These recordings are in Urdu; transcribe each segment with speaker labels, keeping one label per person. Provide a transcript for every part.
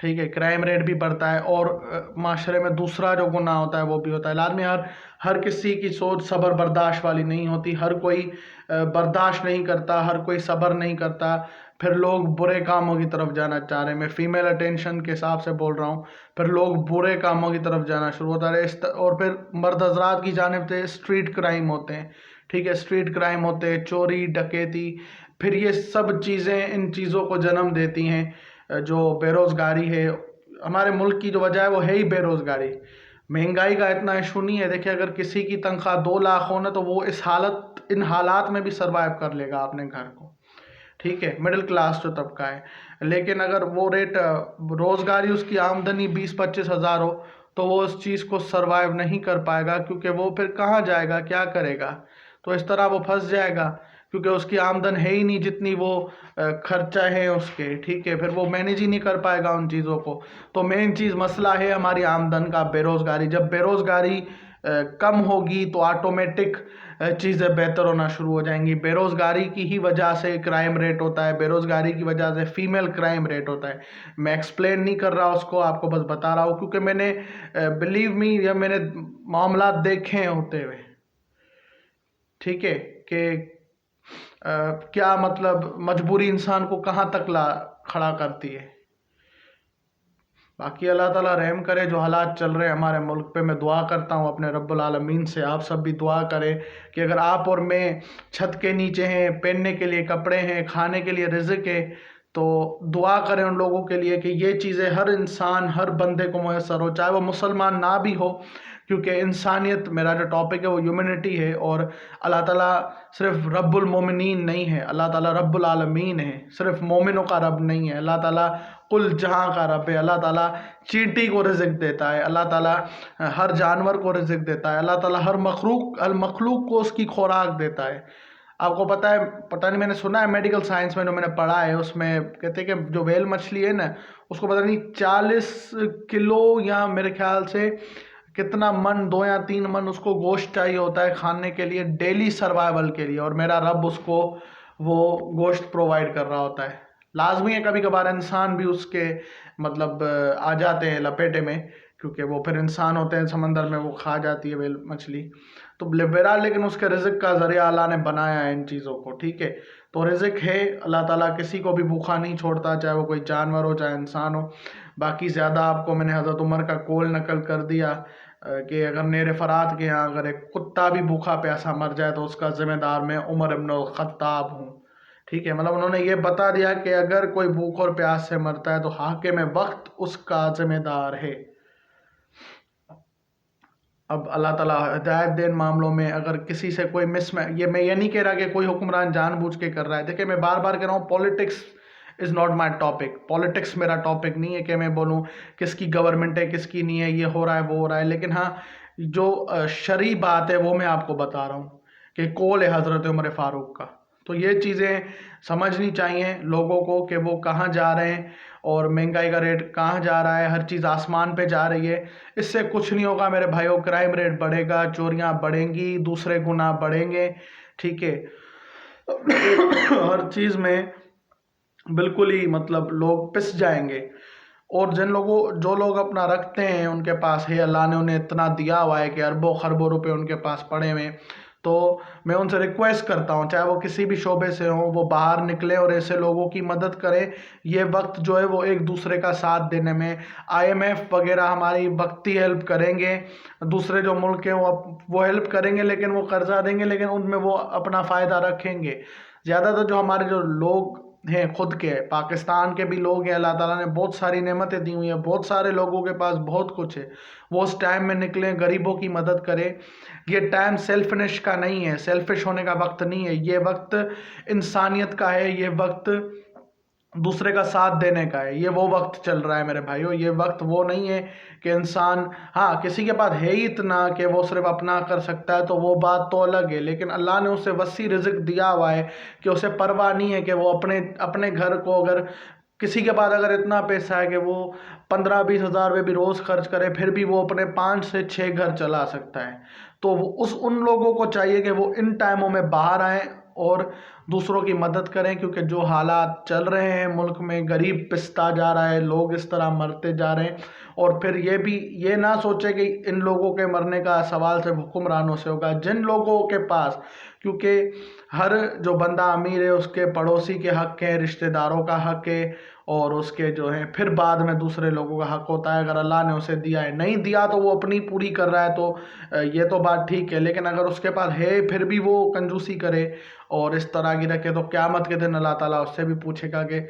Speaker 1: ٹھیک ہے، کرائم ریٹ بھی بڑھتا ہے، اور معاشرے میں دوسرا جو گناہ ہوتا ہے وہ بھی ہوتا ہے. لازمی ہر کسی کی سوچ صبر برداشت والی نہیں ہوتی، ہر کوئی برداشت نہیں کرتا، ہر کوئی صبر نہیں کرتا. پھر لوگ برے کاموں کی طرف جانا چاہ رہے ہیں، میں فیمیل اٹینشن کے حساب سے بول رہا ہوں. پھر لوگ برے کاموں کی طرف جانا شروع ہوتا ہے، اور پھر مرد حضرات کی جانب سے اسٹریٹ کرائم ہوتے ہیں. ٹھیک ہے، اسٹریٹ کرائم ہوتے ہیں، چوری ڈکیتی. پھر یہ سب چیزیں ان چیزوں کو جنم دیتی ہیں. جو بے روزگاری ہے ہمارے ملک کی، جو وجہ ہے وہ ہے ہی بے روزگاری. مہنگائی کا اتنا ایشو نہیں ہے. دیکھیں، اگر کسی کی تنخواہ 2 لاکھ ہو نا تو وہ ان حالات میں بھی سروائیو کر لے گا اپنے گھر کو. ٹھیک ہے، مڈل کلاس جو طبقہ ہے. لیکن اگر وہ ریٹ روزگاری، اس کی آمدنی 20-25 ہزار ہو تو وہ اس چیز کو سروائیو نہیں کر پائے گا، کیونکہ وہ پھر کہاں جائے گا، کیا کرے گا. تو اس طرح وہ پھنس جائے گا، کیونکہ اس کی آمدن ہے ہی نہیں جتنی وہ خرچہ ہے اس کے. ٹھیک ہے، پھر وہ مینیج ہی نہیں کر پائے گا ان چیزوں کو. تو مین چیز مسئلہ ہے ہماری آمدن کا، بے روزگاری. جب بے روزگاری کم ہوگی تو آٹومیٹک چیزیں بہتر ہونا شروع ہو جائیں گی. بے روزگاری کی ہی وجہ سے کرائم ریٹ ہوتا ہے، بے روزگاری کی وجہ سے فیمیل کرائم ریٹ ہوتا ہے. میں ایکسپلین نہیں کر رہا اس کو، آپ کو بس بتا رہا ہوں، کیونکہ میں نے بلیو می، یا میں نے معاملات دیکھے ہیں ہوتے ہوئے. ٹھیک ہے، کہ کیا مطلب مجبوری انسان کو کہاں تک کھڑا کرتی ہے. باقی اللہ تعالیٰ رحم کرے. جو حالات چل رہے ہیں ہمارے ملک پہ، میں دعا کرتا ہوں اپنے رب العالمین سے، آپ سب بھی دعا کریں کہ اگر آپ اور میں چھت کے نیچے ہیں، پہننے کے لیے کپڑے ہیں، کھانے کے لیے رزق ہے، تو دعا کریں ان لوگوں کے لیے کہ یہ چیزیں ہر انسان، ہر بندے کو میسر ہو، چاہے وہ مسلمان نہ بھی ہو. کیونکہ انسانیت، میرا جو ٹاپک ہے وہ ہیومنٹی ہے، اور اللہ تعالیٰ صرف رب المومنین نہیں ہے، اللہ تعالیٰ رب العالمین ہے. صرف مومنوں کا رب نہیں ہے، اللہ تعالیٰ کل جہاں کا رب ہے. اللہ تعالیٰ چینٹی کو رزق دیتا ہے، اللہ تعالیٰ ہر جانور کو رزق دیتا ہے، اللہ تعالیٰ ہر مخلوق کو اس کی خوراک دیتا ہے. آپ کو پتہ ہے، پتہ نہیں، میں نے سنا ہے میڈیکل سائنس میں جو میں نے پڑھا ہے، اس میں کہتے ہیں کہ جو ویل مچھلی ہے نا، اس کو پتہ نہیں 40 کلو یا میرے خیال سے کتنا من، 2 یا 3 من اس کو گوشت چاہیے ہوتا ہے کھانے کے لیے، ڈیلی سروائیول کے لیے. اور میرا رب اس کو وہ گوشت پرووائڈ کر رہا ہوتا ہے. لازمی ہے کبھی کبھار انسان بھی اس کے مطلب آ جاتے ہیں لپیٹے میں، کیونکہ وہ پھر انسان ہوتے ہیں سمندر میں، وہ کھا جاتی ہے ویل مچھلی. تو بہرحال لیکن اس کے رزق کا ذریعہ اللہ نے بنایا ہے ان چیزوں کو. ٹھیک ہے، تو رزق ہے. اللہ تعالیٰ کسی کو بھی بھوکا نہیں چھوڑتا، چاہے وہ کوئی جانور ہو چاہے انسان ہو. باقی زیادہ آپ کو میں نے حضرت عمر کا قول نقل کر دیا کہ اگر نیر فرات کے یہاں اگر ایک کتا بھی بھوکا پیاسا مر جائے تو اس کا ذمہ دار میں عمر ابن الخطاب ہوں. ٹھیک ہے، مطلب انہوں نے یہ بتا دیا کہ اگر کوئی بھوک اور پیاس سے مرتا ہے تو حاکم وقت اس کا ذمہ دار ہے. اب اللہ تعالیٰ ہدایت دین معاملوں میں اگر کسی سے کوئی میں یہ نہیں کہہ رہا کہ کوئی حکمران جان بوجھ کے کر رہا ہے. دیکھیں، میں بار بار کہہ رہا ہوں، politics is not my topic. Politics میرا ٹاپک نہیں ہے کہ میں بولوں کس کی گورنمنٹ ہے کس کی نہیں ہے، یہ ہو رہا ہے وہ ہو رہا ہے. لیکن ہاں، جو شرعی بات ہے وہ میں آپ کو بتا رہا ہوں کہ قول ہے حضرت عمر فاروق کا. تو یہ چیزیں سمجھنی چاہیے لوگوں کو کہ وہ کہاں جا رہے ہیں، اور مہنگائی کا ریٹ کہاں جا رہا ہے، ہر چیز آسمان پہ جا رہی ہے. اس سے کچھ نہیں ہوگا میرے بھائیوں. کرائم ریٹ بڑھے گا، چوریاں بڑھیں گی، دوسرے گناہ بڑھیں گے. ٹھیک ہے، ہر چیز میں بالکل ہی مطلب لوگ پس جائیں گے. اور جو لوگ اپنا رکھتے ہیں، ان کے پاس ہے، اللہ نے انہیں اتنا دیا ہوا ہے کہ اربوں خربوں روپے ان کے پاس پڑے ہوئے. تو میں ان سے ریکویسٹ کرتا ہوں، چاہے وہ کسی بھی شعبے سے ہوں، وہ باہر نکلے اور ایسے لوگوں کی مدد کریں. یہ وقت جو ہے وہ ایک دوسرے کا ساتھ دینے میں، IMF وغیرہ ہماری وقتی ہیلپ کریں گے، دوسرے جو ملک ہیں وہ ہیلپ کریں گے، لیکن وہ قرضہ دیں گے، لیکن ان میں وہ اپنا فائدہ رکھیں گے. زیادہ تر جو ہمارے جو لوگ ہیں خود کے پاکستان کے بھی لوگ ہیں، اللہ تعالیٰ نے بہت ساری نعمتیں دی ہوئی ہیں، بہت سارے لوگوں کے پاس بہت کچھ ہے. وہ اس ٹائم میں نکلیں، غریبوں کی مدد کریں. یہ ٹائم سیلفنش کا نہیں ہے، سیلفش ہونے کا وقت نہیں ہے. یہ وقت انسانیت کا ہے، یہ وقت دوسرے کا ساتھ دینے کا ہے. یہ وہ وقت چل رہا ہے میرے بھائیوں. یہ وقت وہ نہیں ہے کہ انسان، ہاں کسی کے پاس ہے ہی اتنا کہ وہ صرف اپنا کر سکتا ہے تو وہ بات تو الگ ہے، لیکن اللہ نے اسے وسیع رزق دیا ہوا ہے کہ اسے پرواہ نہیں ہے کہ وہ اپنے گھر کو، اگر کسی کے پاس اگر اتنا پیسہ ہے کہ وہ 15-20 ہزار روپے بھی روز خرچ کرے، پھر بھی وہ اپنے 5 سے 6 گھر چلا سکتا ہے. تو ان لوگوں کو چاہیے کہ وہ ان ٹائموں میں باہر آئیں اور دوسروں کی مدد کریں، کیونکہ جو حالات چل رہے ہیں ملک میں، غریب پستا جا رہا ہے، لوگ اس طرح مرتے جا رہے ہیں۔ اور پھر یہ نہ سوچے کہ ان لوگوں کے مرنے کا سوال صرف حکمرانوں سے ہوگا، جن لوگوں کے پاس، کیونکہ ہر جو بندہ امیر ہے اس کے پڑوسی کے حق ہے، رشتہ داروں کا حق ہے، اور اس کے جو ہے پھر بعد میں دوسرے لوگوں کا حق ہوتا ہے۔ اگر اللہ نے اسے دیا ہے، نہیں دیا تو وہ اپنی پوری کر رہا ہے تو یہ تو بات ٹھیک ہے، لیکن اگر اس کے پاس ہے پھر بھی وہ کنجوسی کرے اور اس طرح کی رکھے، تو قیامت کے دن اللہ تعالیٰ اس سے بھی پوچھے گا کہ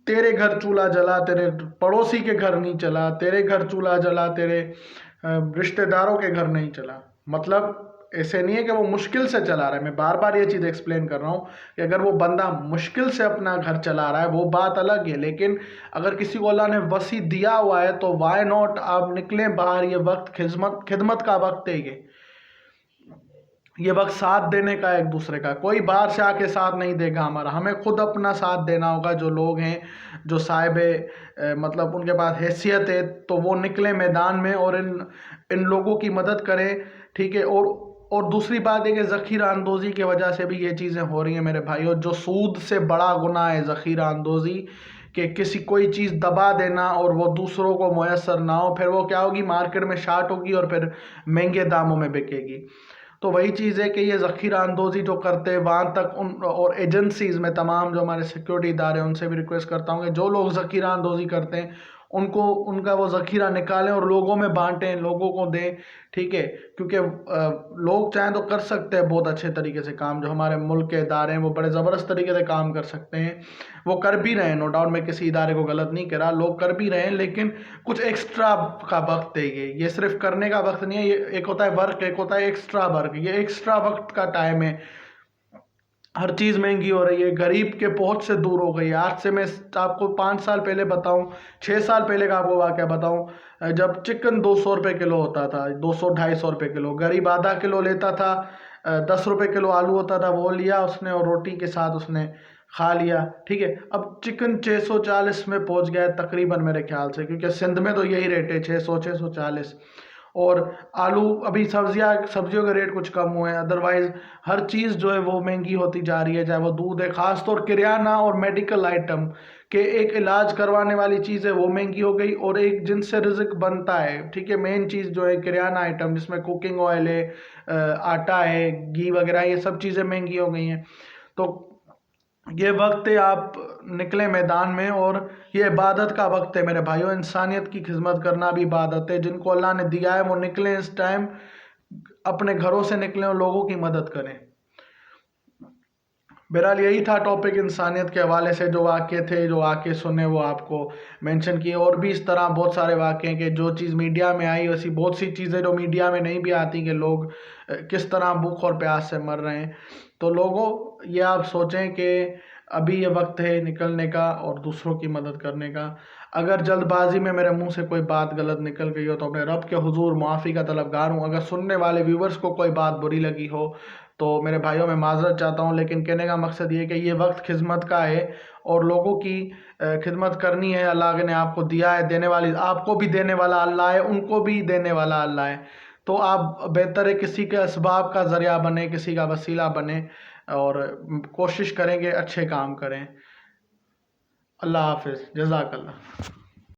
Speaker 1: تیرے گھر چولہا جلا، تیرے پڑوسی کے گھر نہیں چلا، تیرے گھر چولہا جلا، تیرے رشتہ داروں کے گھر نہیں چلا۔ مطلب ایسے نہیں ہے کہ وہ مشکل سے چلا رہا ہے، میں بار بار یہ چیز ایکسپلین کر رہا ہوں کہ اگر وہ بندہ مشکل سے اپنا گھر چلا رہا ہے وہ بات الگ ہے، لیکن اگر کسی کو اللہ نے وسیع دیا ہوا ہے تو وائی ناٹ، آپ نکلیں باہر۔ یہ وقت خدمت کا وقت ہے، یہ وقت ساتھ دینے کا ایک دوسرے کا۔ کوئی باہر سے آ کے ساتھ نہیں دے گا ہمارا، ہمیں خود اپنا ساتھ دینا ہوگا۔ جو لوگ ہیں جو صاحب مطلب ان کے پاس حیثیت ہے تو وہ نکلیں میدان میں اور ان لوگوں کی مدد کریں، ٹھیک ہے۔ اور دوسری بات ہے کہ ذخیرہ اندوزی کی وجہ سے بھی یہ چیزیں ہو رہی ہیں میرے بھائیوں۔ جو سود سے بڑا گناہ ہے ذخیرہ اندوزی، کہ کوئی چیز دبا دینا اور وہ دوسروں کو میسر نہ ہو، پھر وہ کیا ہوگی، مارکیٹ میں شارٹ ہوگی اور پھر مہنگے داموں میں بکے گی۔ تو وہی چیز ہے کہ یہ ذخیرہ اندوزی جو کرتے ہیں وہاں تک اور ایجنسیز میں تمام جو ہمارے سیکیورٹی ادارے ہیں ان سے بھی ریکویسٹ کرتا ہوں کہ جو لوگ ذخیرہ اندوزی کرتے ہیں ان کا وہ ذخیرہ نکالیں اور لوگوں میں بانٹیں، لوگوں کو دیں، ٹھیک ہے۔ کیونکہ لوگ چاہیں تو کر سکتے ہیں بہت اچھے طریقے سے کام، جو ہمارے ملک کے ادارے ہیں وہ بڑے زبردست طریقے سے کام کر سکتے ہیں، وہ کر بھی رہے ہیں، نو ڈاؤٹ، میں کسی ادارے کو غلط نہیں کہہ رہا، لوگ کر بھی رہے ہیں، لیکن کچھ ایکسٹرا کا وقت ہے۔ یہ صرف کرنے کا وقت نہیں ہے، یہ ایک ہوتا ہے ورک، ایک ہوتا ہے ایکسٹرا ورک، یہ ایکسٹرا وقت کا ٹائم ہے۔ ہر چیز مہنگی ہو رہی ہے، غریب کے پہنچ سے دور ہو گئی ہے۔ آج سے میں آپ کو 5 سال پہلے بتاؤں، 6 سال پہلے کا آپ کو واقعہ بتاؤں، جب چکن 200 روپے کلو ہوتا تھا، 200-250 روپے کلو، غریب آدھا کلو لیتا تھا، 10 روپے کلو آلو ہوتا تھا، وہ لیا اس نے اور روٹی کے ساتھ اس نے کھا لیا، ٹھیک ہے۔ اب چکن 640 میں پہنچ گیا ہے تقریباً میرے خیال سے، کیونکہ سندھ میں تو یہی ریٹ ہے 600-640۔ اور آلو، ابھی سبزیوں کے ریٹ کچھ کم ہوئے ہیں، ادروائز ہر چیز جو ہے وہ مہنگی ہوتی جا رہی ہے، چاہے وہ دودھ ہے، خاص طور کرانہ اور میڈیکل آئٹم کہ ایک علاج کروانے والی چیز ہے وہ مہنگی ہو گئی، اور ایک جن سے رزق بنتا ہے، ٹھیک ہے، مین چیز جو ہے کرانہ آئٹم جس میں کوکنگ آئل ہے، آٹا ہے، گھی وغیرہ، یہ سب چیزیں مہنگی ہو گئی ہیں۔ تو یہ وقت ہے آپ نکلیں میدان میں، اور یہ عبادت کا وقت ہے میرے بھائیوں۔ انسانیت کی خدمت کرنا بھی عبادت ہے، جن کو اللہ نے دیا ہے وہ نکلیں اس ٹائم، اپنے گھروں سے نکلیں اور لوگوں کی مدد کریں۔ بہرحال یہی تھا ٹاپک انسانیت کے حوالے سے، جو واقعے تھے، جو واقعے سنے وہ آپ کو مینشن کیے۔ اور بھی اس طرح بہت سارے واقعے ہیں کہ جو چیز میڈیا میں آئی، ویسی بہت سی چیزیں جو میڈیا میں نہیں بھی آتی، کہ لوگ کس طرح بھوک اور پیاس سے مر رہے ہیں۔ تو لوگوں، یہ آپ سوچیں کہ ابھی یہ وقت ہے نکلنے کا اور دوسروں کی مدد کرنے کا۔ اگر جلد بازی میں میرے منہ سے کوئی بات غلط نکل گئی ہو تو اپنے رب کے حضور معافی کا طلبگار ہوں۔ اگر سننے والے ویورز کو کوئی بات بری لگی ہو تو میرے بھائیوں میں معذرت چاہتا ہوں، لیکن کہنے کا مقصد یہ ہے کہ یہ وقت خدمت کا ہے اور لوگوں کی خدمت کرنی ہے۔ اللہ نے آپ کو دیا ہے، دینے والی آپ کو بھی دینے والا اللہ ہے، ان کو بھی دینے والا اللہ ہے۔ تو آپ بہتر ہے کسی کے اسباب کا ذریعہ بنے، کسی کا وسیلہ بنے، اور کوشش کریں کہ اچھے کام کریں۔ اللہ حافظ، جزاک اللہ۔